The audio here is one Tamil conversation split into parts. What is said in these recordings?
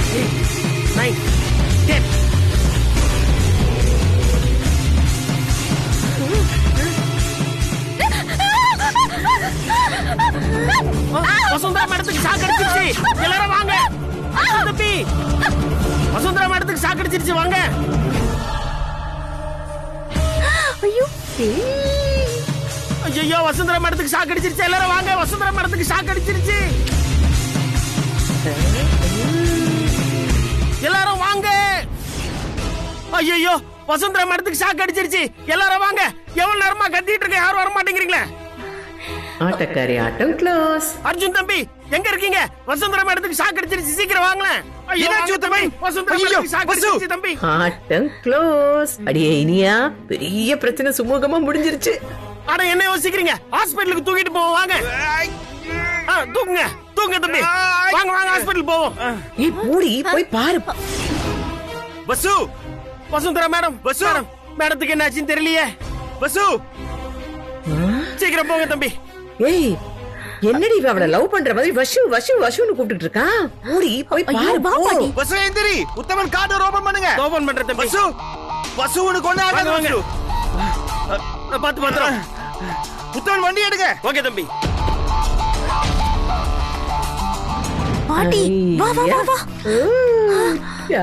9, 10. வசுந்தரா மேடத்துக்கு ஷாக் அடிச்சிருச்சு. எல்லாரும் வாங்க. தம்பி, வசுந்தரா மேடத்துக்கு ஷாக் அடிச்சிருச்சு, வாங்க. ஐயோ ஐயோ, வசுந்தரா மேடத்துக்கு ஷாக் அடிச்சிருச்சு. எல்லாரும் வாங்க. வசுந்தரா மேடத்துக்கு ஷாக் அடிச்சிருச்சு. எல்லாரும் வாங்க. ஐயோ, வசுந்தரா மேடத்துக்கு ஷாக் அடிச்சிருச்சு. எல்லாரும் வாங்க. எவ்வளவு நேரமா கத்திட்டு இருக்க, யாரும் வர மாட்டேங்கிறீங்களே. ஆட்டக்காரி ஆட்டம் க்ளோஸ். அர்ஜுன் தம்பி, எங்க இருக்கீங்க? வசுந்தரா மேடத்துக்கு ஷாக் அடிச்சிருச்சு, சீக்கிரம் வாங்களேன். தம்பி, ஆட்டம் க்ளோஸ். அடியே இனியா, பெரிய பிரச்சனை சுமூகமா முடிஞ்சிருச்சு. அட என்ன யோசிக்கிறீங்க? ஹாஸ்பிடலுக்கு தூக்கிட்டு போவோம், வாங்க. தூக்குங்க தூக்குங்க தம்பி, வாங்க வாங்க ஹாஸ்பிடல் போவோம். ஏய் பூரி, போய் பாரு. பசு, வசுந்தரா மேடம், பசு மேடத்துக்கு என்னாச்சுன்னு தெரியலையே. பசு, சீக்கிரம் போங்க தம்பி. ஏய், என்னடி இவ அவளை லவ் பண்ற மாதிரி வஷு வஷு வஷுன்னு கூப்பிட்டு இருக்கா? பூரி, போய் பாரு. பசு எந்திரி, உத்தமன் கார்டு ஓபன் பண்ணுங்க. ஓபன் பண்ற தம்பி. பசு, பசு உனக்கு ஒண்ணு ஆகாது. வாங்க. பாத்து பாத்து. உத்தமன் வண்டி எடுங்க. ஓகே தம்பி. பாட்டி, வா வா வா வா.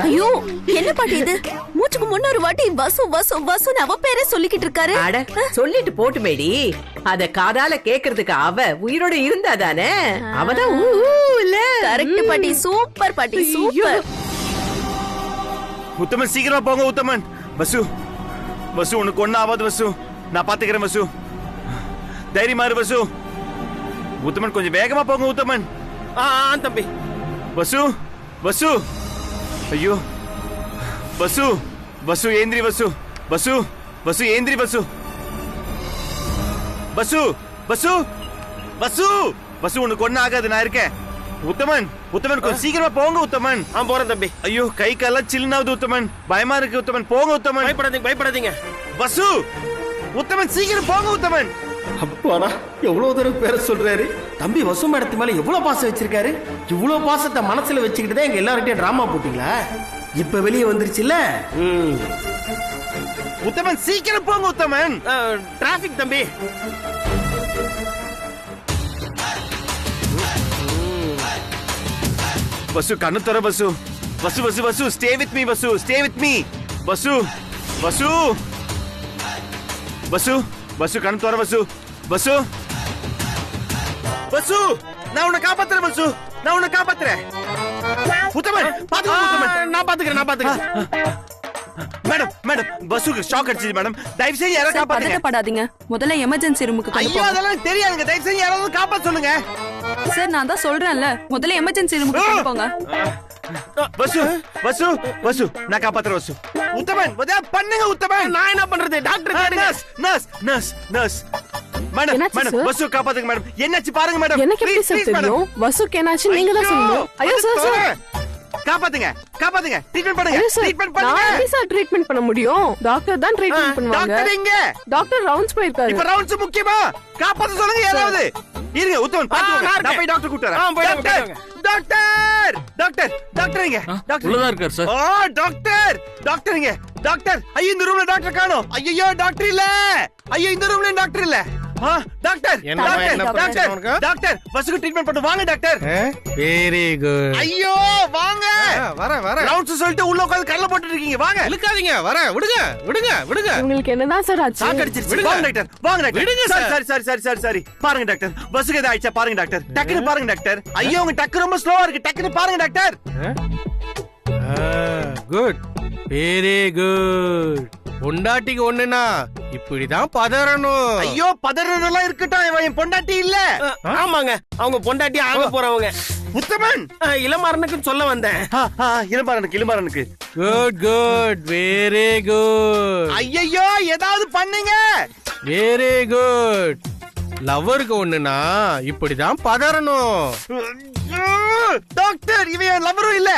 ஐயோ, என்ன பாட்டி இது? மூச்சுக்கு முன்னொரு வாட்டி வசு வசு வசுன்னு அவ பேரே சொல்லிக்கிட்டு இருக்காரு. அட, சொல்லிட்டு போட்டுமேடி. அத காதால கேக்குறதுக்கு அவ உயிரோட இருந்தாதானே. அவதான் இல்ல. கரெக்ட் பாட்டி, சூப்பர் பாட்டி, சூப்பர். உத்தமன் சீக்கிரமா போங்க. உத்தமன், பசு பசு உனக்கு ஒண்ணு ஆகாது. பசு, நான் பாத்துக்கிறேன். பசு, தைரியமா இரு. பசு, உத்தமன் கொஞ்சம் வேகமா போங்க. உத்தமன். தம்பி. பசு பசு, ஐயோ பசு பசு ஏந்திரி. பசு பசு பசு ஏந்திரி. பசு பசு பசு பசு பசு உனக்கு ஒண்ணு ஆகாது, நான் இருக்கேன். உத்தமன், உத்தமன் கொஞ்சம் சீக்கிரமா போங்க. உத்தமன். போறேன் தம்பி. ஐயோ, கை காலெல்லாம் சில்லுனாவது. உத்தமன், பயமா இருக்கு. உத்தமன், போங்க. உத்தமன், பயப்படாதீங்க பயப்படாதீங்க. பசு, உத்தமன் சீக்கிரம் போங்க. உத்தமன். அப்பாடா, எவ்வளவு தூரம் பேர சொல்றாரு. தம்பி வசு மேடத்து மேல எவ்வளவு பாசம் வச்சிருக்காரு. இவ்வளவு பாசத்தை மனசுல வச்சுக்கிட்டு தான் எங்க எல்லார்கிட்டயும் டிராமா போட்டீங்களா? இப்ப வெளியே வந்துருச்சுல்ல. உத்தமன் சீக்கிரம் போங்க. உத்தமன், டிராபிக் தம்பி. பசு கண்ணு தர. பசு பசு பசு பசு ஸ்டே வித் மீ. பசு ஸ்டே வித் மீ. பசு பசு பசு பசு கண்ணு தர. பசு பசு பசு, நான் உன்னை காப்பாத்துறேன். பசு, நான் உன்னை காப்பாத்துறேன். உத்தமன், பாத்துக்கோ. நான் பாத்துக்கிறேன். மேடம் மேடம், பஸ்ஸுக்கு ஷாக் அடிச்சிச்சு மேடம். தயவு செஞ்சு யாராவது காப்பாத்துங்க. படாதீங்க, முதல்ல எமர்ஜென்சி ரூமுக்கு கொண்டு ஐயோ, அதெல்லாம் தெரியாதுங்க. தயவு செஞ்சு யாராவது காப்பாத்த சொல்லுங்க. சார், நான் தான் சொல்றேன்ல, முதல்ல எமர்ஜென்சி ரூமுக்கு கொண்டு போங்க. பஸ்ஸு பஸ்ஸு பஸ்ஸு, நான் காப்பாத்துறேன். பஸ்ஸு, உத்தமன் பண்ணுங்க. உத்தமன், நான் என்ன பண்றது? Doctor, nurse nurse nurse nurse. Madam madam, bus காப்பாத்துங்க மேடம். என்னாச்சு பாருங்க மேடம். எனக்கு எப்படி சார் தெரியும்? வசுக்கு என்னாச்சு நீங்க தான் சொல்லணும். ஐயோ சார் சார், காப்பாத்துங்க காப்பாத்துங்க. ட்ரீட்மென்ட் பண்ணுங்க. ட்ரீட்மென்ட் பண்ணுங்க. நான் எப்படி சார் ட்ரீட்மென்ட் பண்ண முடியும்? டாக்டர் தான் ட்ரீட்மென்ட் பண்ணுவாங்க. டாக்டர் எங்க? டாக்டர் ரவுண்ட்ஸ் போயிருக்காரு. இப்ப ரவுண்ட்ஸ் முக்கியமா? காப்பாத்த சொல்லுங்க யாராவது. இருங்க உத்தமன், பாத்துங்க. நான் போய் டாக்டர் கூட்டி வரேன். டாக்டர் டாக்டர் டாக்டர் எங்க? டாக்டர் உள்ளதா இருக்கார் சார். டாக்டர் டாக்டர் எங்க? டாக்டர், ஐயோ இந்த ரூம்ல டாக்டர் காணோம். ஐயோ டாக்டர் இல்ல. ஐயோ இந்த ரூம்ல டாக்டர் இல்ல. டாக்டர் டாக்டர் டாக்டர், பஸ்ஸுக்கு ட்ரீட்மென்ட் பண்ணு வாங்க டாக்டர். Very good. ஐயோ வாங்க. வர ரவுண்ட்ஸ் சொல்லிட்டு உள்ள உட்கார்ந்து கல்ல போட்டுட்டு இருக்கீங்க. வாங்க. இழுக்காதீங்க, வர விடுங்க விடுங்க விடுங்க. உங்களுக்கு என்னதான் சார் ஆச்சு? ஷாக் அடிச்சிருச்சு. வாங்க டாக்டர், வாங்க டாக்டர். விடுங்க சார். சரி பாருங்க டாக்டர், பஸ்ஸுக்கு ஏதாவது ஆயிடுச்சா பாருங்க டாக்டர். டக்குனு பாருங்க டாக்டர். ஐயோ உங்க டக்கு ரொம்ப ஸ்லோவா இருக்கு. டக்குனு பாருங்க டாக்டர். Good, very good. பொண்டாட்டிக்கு ஒண்ணுனா இப்படிதான் பதறணும். ஐயோ பதறதெல்லாம் இருக்கட்டும், என் பொண்டாட்டி இல்ல. ஆமாங்க, அவங்க பொண்டாட்டி ஆக போறவங்க. உத்தமன், இளமாறனுக்கு சொல்ல வந்தேன். இளமாறனுக்கு. Good good, very good. ஐயோ ஏதாவது பண்ணுங்க. Very good. லவ்வருக்கு ஒண்ணுனா இப்படிதான் பதறணும். டாக்டர், இவன் லவ்வரும் இல்ல.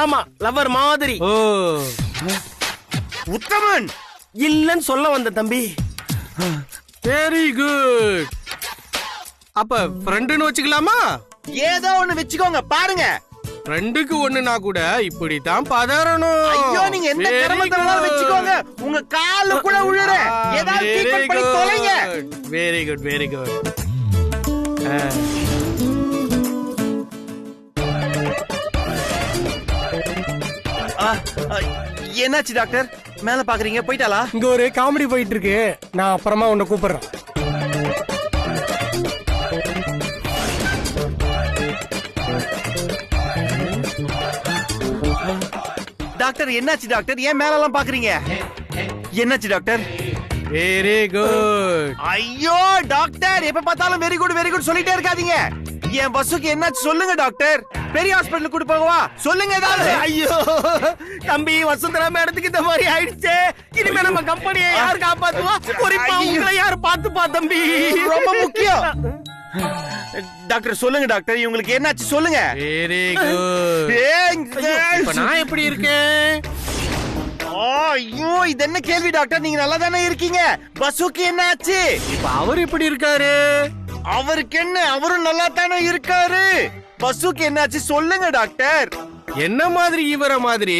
ஆமா, லவ்வர் மாதிரி. ஓ, உத்தமன் இல்லன்னு சொல்ல வந்த தம்பி. Very good. அப்ப ஃப்ரெண்டுன்னு வச்சுக்கலாமா? ஏதோ ஒண்ணு வச்சுக்கோங்க. பாருங்க, ஃப்ரெண்டுக்கு ஒண்ணுனா கூட இப்படித்தான் பதறணும். ஐயோ நீங்க எந்த கர்மத்தாலும் வச்சுக்கோங்க, உங்க கால்ல கூட விழுறேன். ஏதாவது ட்ரீட்மெண்ட் பண்ணி தொலைங்க. Very good very good. என்னாச்சு டாக்டர்? மேல பாக்குறீங்க, போயிட்டாளா? இங்க ஒரு காமெடி போயிட்டு இருக்கு, நான் அப்புறமா உன்னை கூப்பிடுறேன். டாக்டர் என்னாச்சு டாக்டர்? ஏன் மேல எல்லாம் பாக்குறீங்க? என்னாச்சு டாக்டர்? Very good. ஐயோ டாக்டர், எப்ப பார்த்தாலும் வெரி குட் சொல்லிட்டே இருக்காதீங்க. என் பஸ்ஸுக்கு என்னாச்சு சொல்லுங்க டாக்டர். பெரிய ஹாஸ்பிடல் கூட்டி போகவா? சொல்லுங்க ஏதாவது. ஐயோ தம்பி, வசுந்தரா மேடத்துக்கு இந்த மாதிரி ஆயிடுச்சே. இனிமே நம்ம கம்பெனியை யார் காப்பாத்துவா? குறிப்பா உங்களை யார் பாத்துப்பா தம்பி? ரொம்ப முக்கியம். டாக்டர் சொல்லுங்க டாக்டர், இவங்களுக்கு என்னாச்சு சொல்லுங்க. Very good. இப்ப நான் எப்படி இருக்கேன்? ஐயோ இது என்ன கேள்வி டாக்டர்? நீங்க நல்லா தானே இருக்கீங்க. பஸ்ஸுக்கு என்னாச்சு? இப்ப அவர் எப்படி இருக்காரு? அவருக்கு என்ன, அவரும் நல்லா தானே இருக்காரு. பஸ்ஸுக்கு என்னாச்சு சொல்லுங்க டாக்டர். என்ன மாதிரி இவர மாதிரி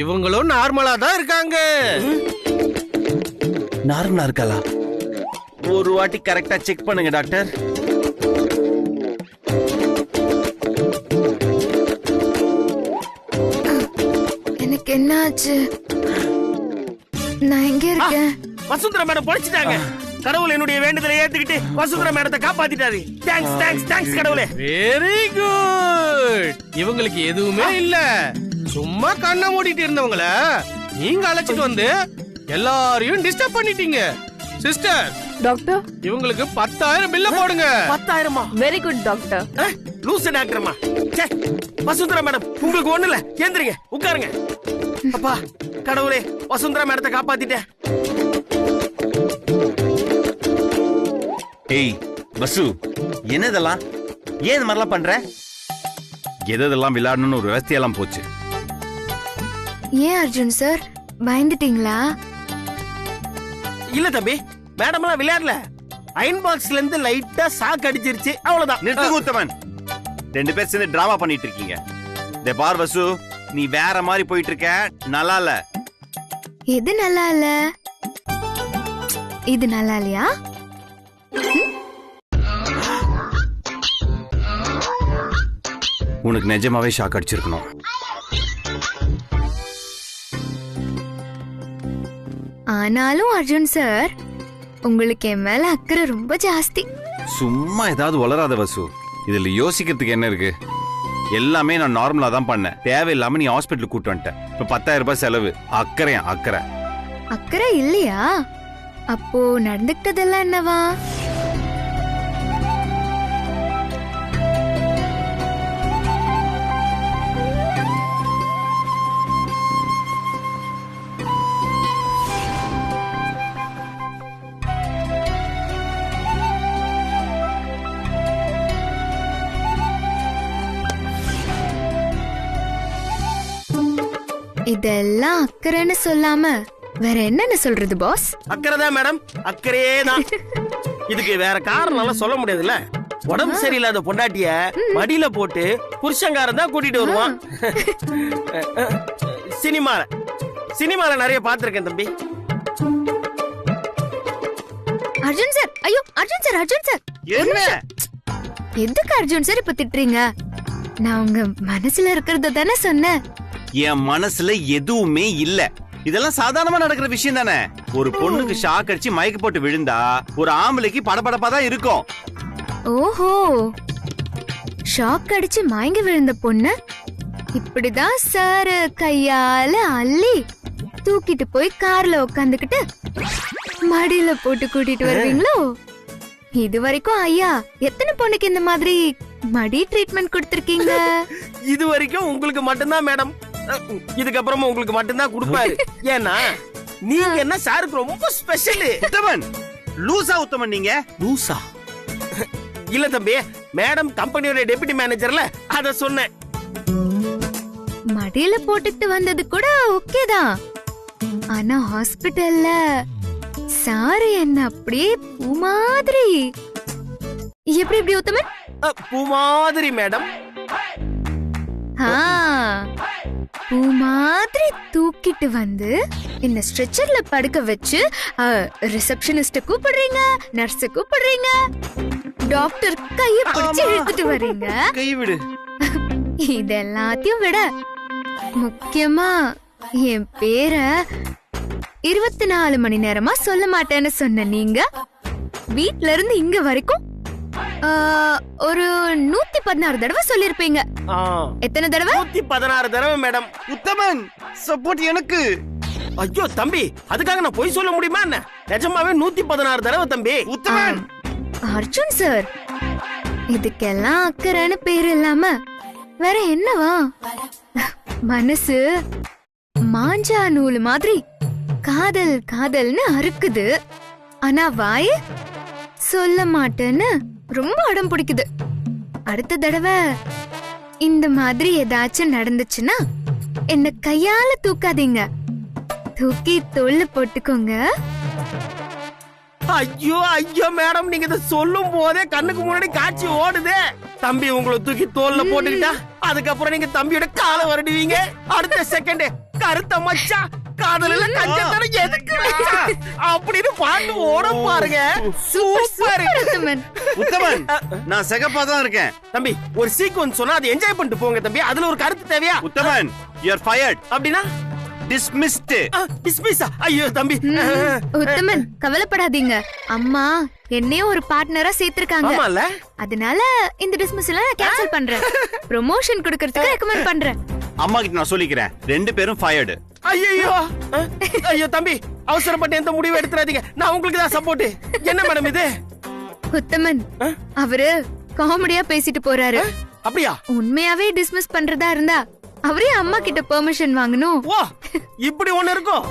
இவங்களும் நார்மலா தான் இருக்காங்க. நார்மலா இருக்காளா? ஒரு வாட்டி கரெக்டா செக் பண்ணுங்க டாக்டர். எனக்கு என்ன ஆச்சு? நான் எங்க இருக்கேன்? வசுந்தரா மேடம் பொழைச்சிட்டாங்க. கடவுள் என்னுடைய வேண்டுதலை ஏத்துக்கிட்டு வசுந்தரா மேடத்தை காப்பாத்திட்டாரு. தேங்க்ஸ் தேங்க்ஸ் தேங்க்ஸ் கடவுளே. Very good. இவங்களுக்கு எதுவுமே இல்ல, சும்மா கண்ணை மூடிட்டு இருந்தவங்கள நீங்க அழைச்சிட்டு வந்து எல்லாரையும் டிஸ்டர்ப் பண்ணிட்டீங்க. சிஸ்டர் டாக்டர், இவங்களுக்கு 10,000 பில்ல போடுங்க. 10,000மா? Very good doctor. லூசு டாக்டர்மா. வசுந்தரா மேடம் உங்களுக்கு ஒண்ணு இல்ல, ஏந்திரிங்க உட்காருங்க. அப்பா கடவுளே, வசுந்தரா மேடத்தை காப்பாத்திட்டேன். ஏய் பசு, என்னதெல்லாம்? ஏன் இந்த மாதிரிலாம் பண்ற? எதெல்லாம் விளையாடணும்னு ஒரு விவஸ்தையெல்லாம் போச்சு. ஏன் அர்ஜுன் சார் பயந்துட்டீங்களா? இல்ல தம்பி, மேடம் எல்லாம் விளையாடல. அயன் பாக்ஸ்ல இருந்து லைட்டா சாக்கு அடிச்சிருச்சு, அவ்வளவுதான். நிறுத்துங்க உத்தமன், ரெண்டு பேர் சேர்ந்து டிராமா பண்ணிட்டு இருக்கீங்க. இந்த பார் பசு, நீ வேற மாதிரி போயிட்டு இருக்க, நல்லா இல்ல. எது நல்லா இல்ல? இது நல்லா இல்லையா? உனக்கு நிஜமாவே ஷாக் அடிச்சிருக்கணும். ஆனாலும் அர்ஜுன் சார், உங்களுக்கு என் மேல அக்கறை ரொம்ப ஜாஸ்தி. சும்மா ஏதாவது வளராத வசு. இதுல யோசிக்கிறதுக்கு என்ன இருக்கு? எல்லாமே நான் நார்மலா தான் பண்ணேன். தேவையில்லாம நீ ஹாஸ்பிட்டல் கூட்டு வந்துட்ட. இப்ப 10,000 ரூபாய் செலவு. அக்கறையா அக்கறை? அக்கறை இல்லையா? அப்போ நடந்துக்கிட்டதெல்லாம் என்னவா? இதெல்லாம் அக்கறைன்னு சொல்லாம வேற என்னன்னு சொல்றது பாஸ்? அக்கறை தான் மேடம், அக்கறையே தான். இதுக்கு வேற காரணம் எல்லாம் சொல்ல முடியாதுல்ல. உடம்பு சரியில்லாத பொண்டாட்டிய மடியில போட்டு புருஷங்காரன் தான் கூட்டிட்டு வருவான். சினிமால நிறைய பாத்திருக்கேன் தம்பி. அர்ஜுன் சார், ஐயோ அர்ஜுன் சார், அர்ஜுன் சார், என்ன? எதுக்கு அர்ஜுன் சார் இப்ப திட்டுறீங்க? நான் உங்க மனசுல இருக்கிறத தானே சொன்னேன். என் மனசுல எதுவுமே இல்ல. இதெல்லாம் சாதாரணமா நடக்கிற விஷயம் தானே. ஒரு பொண்ணுக்கு ஷாக் அடிச்சு மயக்க போட்டு விழுந்தா ஒரு ஆம்பளைக்கு படபடப்பா தான் இருக்கும். ஓஹோ, ஷாக் அடிச்சு மயங்கி விழுந்த பொண்ணு இப்படிதான் சார் கையால அள்ளி தூக்கிட்டு போய் கார்ல உட்காந்துக்கிட்டு மடியில போட்டு கூட்டிட்டு வருவீங்களோ? இது வரைக்கும் ஐயா எத்தனை பொண்ணுக்கு இந்த மாதிரி மடி ட்ரீட்மெண்ட் கொடுத்திருக்கீங்க? இது வரைக்கும் உங்களுக்கு மட்டும்தான் மேடம். இதுக்கப்புறமா உங்களுக்கு மட்டும்தான் கொடுப்பாரு. ஏன்னா நீங்க என்ன சாருக்கு ரொம்ப ஸ்பெஷல். உத்தமன், லூசா உத்தமன் நீங்க? லூசா இல்ல தம்பி, மேடம் கம்பெனியோட டெபுட்டி மேனேஜர்ல அத சொன்னேன். மடியில போட்டுட்டு வந்தது கூட ஓகே தான். ஆனா ஹாஸ்பிடல்ல சாரு என்ன அப்படியே பூ மாதிரி. எப்படி எப்படி உத்தமன்? பூ மாதிரி மேடம். ஆ, பூ மாதிரி தூக்கிட்டு வந்து என்ன ஸ்ட்ரெச்சர்ல படுக்க வச்சு ரிசப்ஷனிஸ்ட கூப்பிடுறீங்க, நர்ஸ் கூப்பிடுறீங்க, டாக்டர் கைய பிடிச்சு இழுத்துட்டு வர்றீங்க. கை விடு. இதெல்லாத்தையும் விட முக்கியமா என் பேரை 24 மணி நேரமா சொல்ல மாட்டேன்னு சொன்ன நீங்க வீட்ல இருந்து இங்க வரைக்கும் ஒரு 116 தடவை சொல்லிருப்பீங்க. எத்தனை தடவை? 116 தடவை மேடம். உத்தமன் சப்போர்ட் எனக்கு. ஐயோ தம்பி, அதுக்காக நான் பொய் சொல்ல முடியுமா என்ன? நிஜமாவே 116 தடவை தம்பி. உத்தமன். அர்ஜுன் சார், இதுக்கெல்லாம் அக்கறைன்னு பேர் இல்லாம வேற என்னவா? மனசு மாஞ்சா நூல் மாதிரி காதல் காதல்னு அறுக்குது. ஆனா வாய் சொல்ல மாட்டேன்னு ரொம்ப அடம் பிடிக்குது. அடுத்த தடவை இந்த மாதிரி ஏதாச்சும் நடந்துச்சுன்னா என்ன கையால தூக்காதீங்க, தூக்கி தோல்ல போட்டுக்கோங்க. ஐயோ ஐயோ மேடம், நீங்க இதை சொல்லும் போதே கண்ணுக்கு முன்னாடி காட்சி ஓடுதே. தம்பி உங்களை தூக்கி தோல்ல போட்டுக்கிட்டா அதுக்கப்புறம் நீங்க தம்பியோட காலை வருடுவீங்க. அடுத்த செகண்ட் கருத்த மச்சா காதலில கஞ்சத்தன எதுக்கு வச்சா அப்படின்னு பாட்டு ஓட பாருங்க. சூப்பர் உத்தமன், நான் சிகப்பா தான் இருக்கேன். தம்பி ஒரு சீக்வன்ஸ் சொன்னா அது என்ஜாய் பண்ணிட்டு போங்க தம்பி. அதுல ஒரு கருத்து தேவையா? உத்தமன், you are fired. அப்படினா dismissed. டிஸ்மிஸ். ஐயோ தம்பி. உத்தமன் கவலைப்படாதீங்க, அம்மா என்னையும் ஒரு பார்ட்னரா சேர்த்திருக்காங்க. ஆமால, அதனால இந்த டிஸ்மிஸ்ல கேன்சல் பண்றேன். ப்ரமோஷன் கொடுக்கிறதுக்கு ரெக்கமெண்ட் பண்றேன். அம்மா கிட்ட நான் சொல்லிக்கிறேன், 2 பேரும் fired. ஐயோ ஐயோ தம்பி, அவசரப்பட்டு எந்த முடிவு எடுத்துறாதீங்க. நான் உங்களுக்கு தான் சப்போர்ட். என்ன மேடம் இது? உத்தமன் அவரு காமெடியா பேசிட்டு போறாரு. அப்படியா? உண்மையாவே டிஸ்மிஸ் பண்றதா இருந்தா அவரே அம்மா கிட்ட பெர்மிஷன் வாங்கணும். ஓ, இப்படி ஒண்ணு இருக்கும்.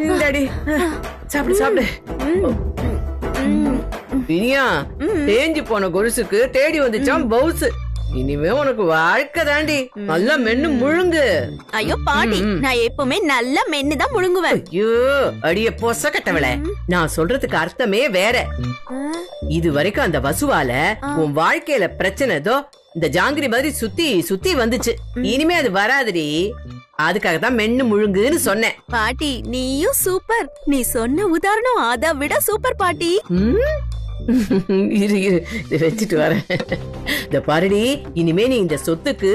இந்தாடி, சாப்பிடு சாப்பிடு. இனியா, தேஞ்சு போன கொலுசுக்கு தேடி வந்துச்சான் பவுஸ். இனிமே உனக்கு வாழ்க்கை தாண்டி. நல்லா மென்னு முழுங்கு. ஐயோ பாட்டி, நான் எப்பவுமே நல்லா மென்னு தான் முழுங்குவேன். ஐயோ அடிய பொச கட்டவள, நான் சொல்றதுக்கு அர்த்தமே வேற. இது வரைக்கும் அந்த வசுவால உன் வாழ்க்கையில பிரச்சனை ஏதோ இந்த ஜாங்கிரி மாதிரி சுத்தி சுத்தி வந்துச்சு. இனிமே அது வராதுடி. அதுக்காக தான் மென்னு முழுங்குன்னு சொன்னேன். பாட்டி நீயும் சூப்பர். நீ சொன்ன உதாரணம் அதை விட சூப்பர் பாட்டி. இரு இரு, இதை வச்சுட்டு வரேன். இந்த பாருடி, இனிமே நீ இந்த சொத்துக்கு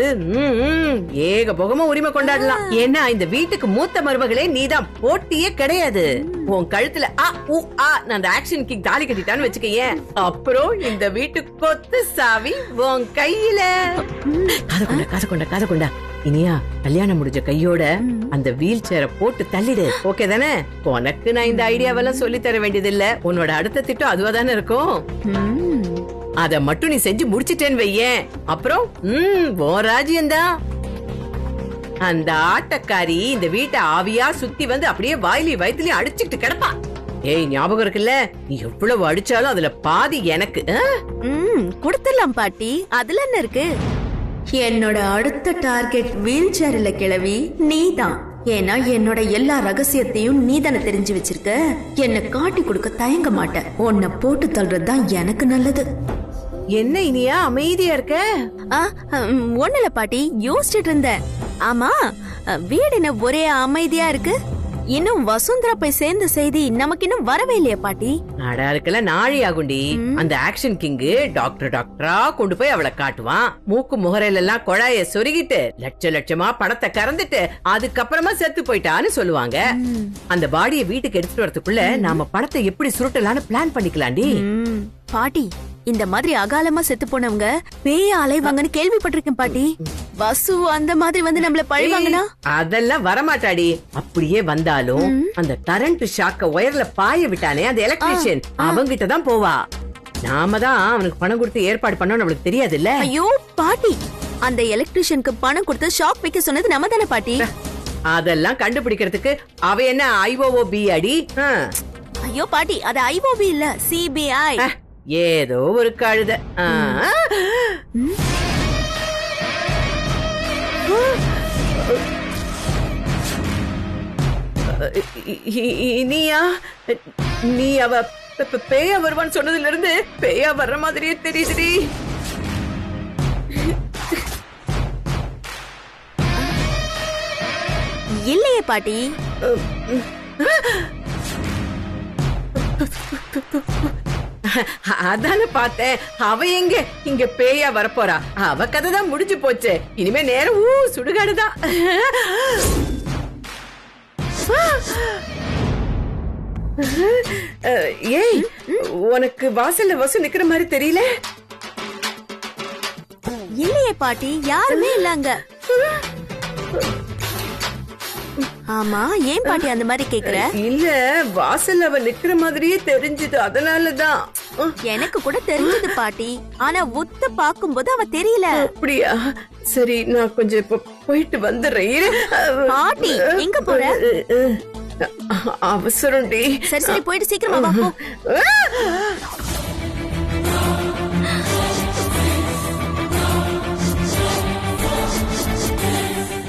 ஏக போகமா உரிமை கொண்டாடலாம். ஏன்னா இந்த வீட்டுக்கு மூத்த மருமகளே நீதான், போட்டியே கிடையாது. உன் கழுத்துல நான் அந்த ஆக்ஷன் கிங் தாலி கட்டிட்டான்னு வச்சுக்கேன், அப்புறம் இந்த வீட்டுக்கு கொத்து சாவி உன் கையில. காது கொண்டா. இனியா, கல்யாணம் முடிஞ்ச கையோட அந்த வீல் சேரை போட்டு தள்ளிடு. ஓகே தானே? உனக்கு நான் இந்த ஐடியாவெல்லாம் சொல்லி தர வேண்டியது இல்ல. உன்னோட அடுத்த திட்டம் அதுவா தானே இருக்கும். அத மட்டும் நீ செஞ்சு முடிச்சிட்டேன்னு வையேன், அப்புறம் உன் ராஜ்யம்தான். அந்த ஆட்டக்காரி இந்த வீட்டை ஆவியா சுத்தி வந்து அப்படியே வாயிலையும் வயிற்றுலயும் அடிச்சுட்டு கிடப்பா. ஏய், ஞாபகம் இருக்குல்ல? நீ எவ்வளவு அடிச்சாலும் அதுல பாதி எனக்கு. கொடுத்துடலாம் பாட்டி, அதுல என்ன இருக்கு? என்னோட அடுத்த டார்கெட் வீல் சேர்ல கிளவி நீதான். ஏன்னா என்னோட எல்லா ரகசியத்தையும் நீதானே தெரிஞ்சு வச்சிருக்க. என்ன காட்டி கொடுக்க தயங்க மாட்டேன். உன்னை போட்டு தள்ளுறதுதான் எனக்கு நல்லது. என்ன இனியா அமைதியா இருக்க? ஒண்ணுல பாட்டி, யோசிச்சுட்டு இருந்தேன். ஆமா, வீடு என்ன ஒரே அமைதியா இருக்கு? இன்னும் வசுந்தரா போய் சேர்ந்த செய்தி நமக்கு இன்னும் வரவே இல்லையா பாட்டி? அடா, அதுக்கெல்லாம் நாழி ஆகுண்டி. அந்த ஆக்ஷன் கிங்கு டாக்டரா கொண்டு போய் அவளை காட்டுவான். மூக்கு முகரையில எல்லாம் குழாய சொருகிட்டு லட்சமா பணத்தை கறந்துட்டு அதுக்கப்புறமா செத்து போயிட்டான்னு சொல்லுவாங்க. அந்த பாடியை வீட்டுக்கு எடுத்துட்டு வரதுக்குள்ள நாம பணத்தை எப்படி சுருட்டலான்னு பிளான் பண்ணிக்கலாண்டி. பாட்டி இந்த மாதிரி அகாலமா செத்து போனவங்க பேய அலைவாங்கன்னு கேள்விப்பட்டிருக்கேன் பாட்டி. வசு அந்த மாதிரி வந்து நம்மள பழிவாங்கனா அதெல்லாம் வரமாட்டாடி. அப்படியே வந்தாலும் அந்த கரண்ட் ஷாக்க ஒயர்ல பாய விட்டானே அந்த எலக்ட்ரீஷியன் அவங்கிட்ட தான் போவா. நாம தான் அவனுக்கு பணம் கொடுத்து ஏற்பாடு பண்ணோம், நம்மளுக்கு தெரியாது இல்ல. ஐயோ பாட்டி, அந்த எலக்ட்ரிஷியனுக்கு பணம் கொடுத்து ஷாக் வைக்க சொன்னது நம்ம தானே பாட்டி. அதெல்லாம் கண்டுபிடிக்கிறதுக்கு அவ என்ன IOOB அடி? ஐயோ பாட்டி, அது IOB இல்ல, CBI. ஏதோ ஒரு கழுத. நீயா நீ அவ பேயா வருவான்னு சொன்னதுல இருந்து பேயா வர்ற மாதிரியே தெரியுதுடி. இல்லையே பாட்டி. அதான பார்த்தேன். அவ எங்க இங்க பேயா வரப்போறா? அவ கதை தான் முடிஞ்சு போச்சு. இனிமே நேரம் சுடுகாடுதான். ஏய், உனக்கு வாசல்ல வசு நிக்கிற மாதிரி தெரியல? இல்லையே பாட்டி, யாருமே இல்லங்க. ஆமா, ஏன் பாட்டி அந்த மாதிரி கேக்குற? இல்ல, வாசல்ல அவ நிக்கிற மாதிரியே தெரிஞ்சது, அதனாலதான். எனக்கு கூட தெரிஞ்சது பாட்டி, ஆனா ஒத்து பாக்கும்போது அவ தெரியல. அப்படியா? சரி, நான் கொஞ்சம் இப்ப போயிட்டு வந்துடுறேன். பாட்டி எங்க போற? அவசரம்டி. சரி சரி, போயிட்டு சீக்கிரமா வா போ.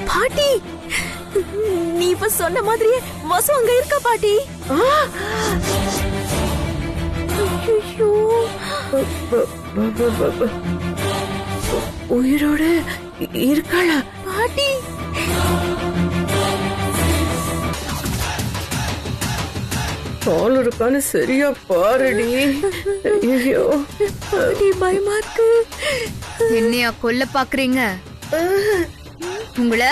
பாட்டி, நீ இப்ப சொன்ன மாதிரியே வசு அங்க இருக்கா பாட்டி. ஐயோ, உயிரோட இருக்காளா பாட்டி? பால் இருக்கான்னு சரியா பாருடி. ஐயோ, பயமா இருக்கு. என்னையா கொல்ல பாக்குறீங்க? உங்கள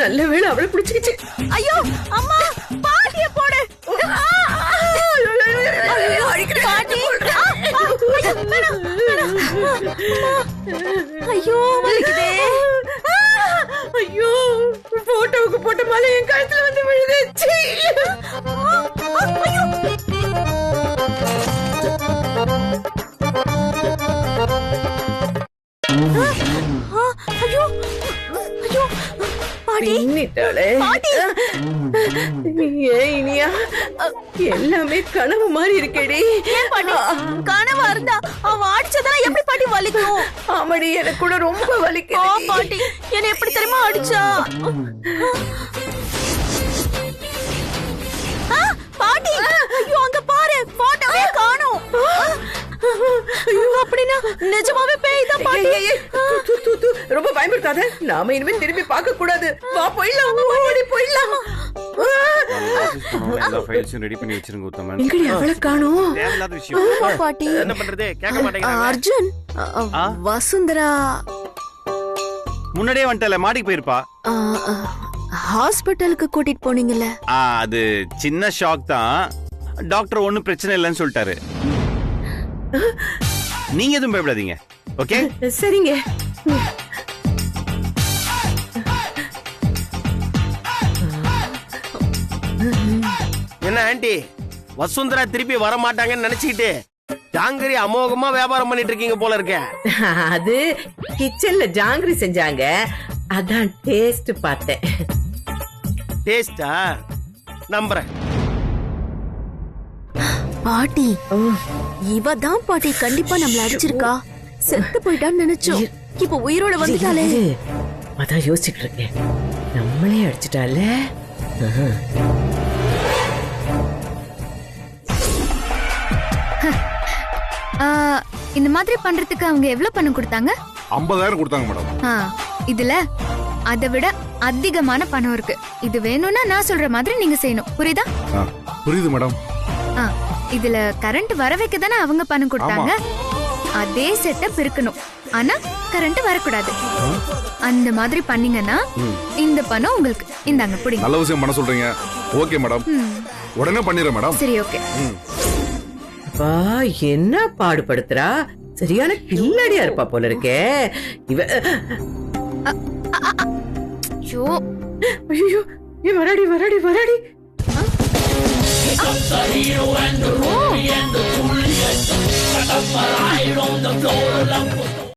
நல்ல வேளை அவளை பிடிச்சிக்கிச்சு. ஐயோ அம்மா, பாட்டிய போடு. ஐயோ வலிக்குதே. ஐயோ, போட்டோவுக்கு போட்ட மாலை என் கழுத்துல வந்து விழுந்துச்சு. ஐயோ ஐயோ பாட்டி, ஏன் இனியா, எல்லாமே கனவு மாதிரி இருக்கேடி. கனவா இருந்தா அவன் அடிச்சதெல்லாம் எப்படி பாட்டி வலிக்கும்? ஆமாடி, எனக்கு கூட ரொம்ப வலிக்கும். பாட்டி என்ன எப்படி தெரியுமா அடிச்சா? பாட்டி, ஐயோ அங்க பாரு, போட்டோவே காணோம். அப்படின்னா நிஜமாவே பேய் தான் பாட்டி. ரொம்ப பயன்படுத்தாத, நாம இனிமே திரும்பி பார்க்க கூடாது. வா போயிடலாம், ஓடி போயிடலாம். ரெடி பண்ணி வச்சிருங்க உத்தமன். எங்கடி அவளை காணோம்? தேவையில்லாத விஷயம். பாட்டி என்ன பண்றது? கேட்க மாட்டேங்கிறாங்க. அர்ஜுன், வசுந்தரா முன்னாடியே வந்துட்டல, மாடிக்கு போயிருப்பா. ஹாஸ்பிட்டலுக்கு கூட்டிட்டு போனீங்கல்ல? அது சின்ன ஷாக் தான். டாக்டர் ஒண்ணும் பிரச்சனை இல்லைன்னு சொல்லிட்டாரு. நீங்க எதுவும் பயப்படாதீங்க. ஓகே, சரிங்க. என்ன ஆண்டி, வசுந்தரா திருப்பி வர மாட்டாங்கன்னு நினைச்சுக்கிட்டு ஜாங்கிரி அமோகமா வியாபாரம் பண்ணிட்டு இருக்கீங்க போல இருக்க. அது கிச்சன்ல ஜாங்கிரி செஞ்சாங்க, அதான் டேஸ்ட் பார்த்தேன். டேஸ்டா? நம்புறேன். பாட்டி, இவ தான் பாட்டி கண்டிப்பா நம்மள அடிச்சிருக்கா. செத்து போயிட்டான்னு நினைச்சோம், இப்ப உயிரோட வந்துட்டாலே. அதான் யோசிச்சுட்டு இருக்கேன், நம்மளே அடிச்சிட்டால. இந்த மாதிரி பண்றதுக்கு அவங்க எவ்வளவு பணம் கொடுத்தாங்க? 50,000 கொடுத்தாங்க மேடம். இதுல அதை விட அதிகமான பணம் இருக்கு. இது வேணும்னா நான் சொல்ற மாதிரி நீங்க செய்யணும். புரியுதா? புரியுது மேடம். இதுல கரண்ட் வர வைக்க தானே அவங்க பணம் கொடுத்தாங்க. அதே செட்டப் இருக்கணும், ஆனா கரண்ட் வரக்கூடாது. அந்த மாதிரி பண்ணீங்கன்னா இந்த பணம் உங்களுக்கு. இந்தாங்க புடிங்க. நல்ல விஷயம் பண்ண சொல்றீங்க. ஓகே மேடம், உடனே பண்ணிடுறேன் மேடம். சரி, ஓகே. அப்பா என்ன பாடுபடுத்துறா, சரியான கில்லடியா இருப்பா போல இருக்கே இவ. ஐயோ, வராடி வராடி வராடி.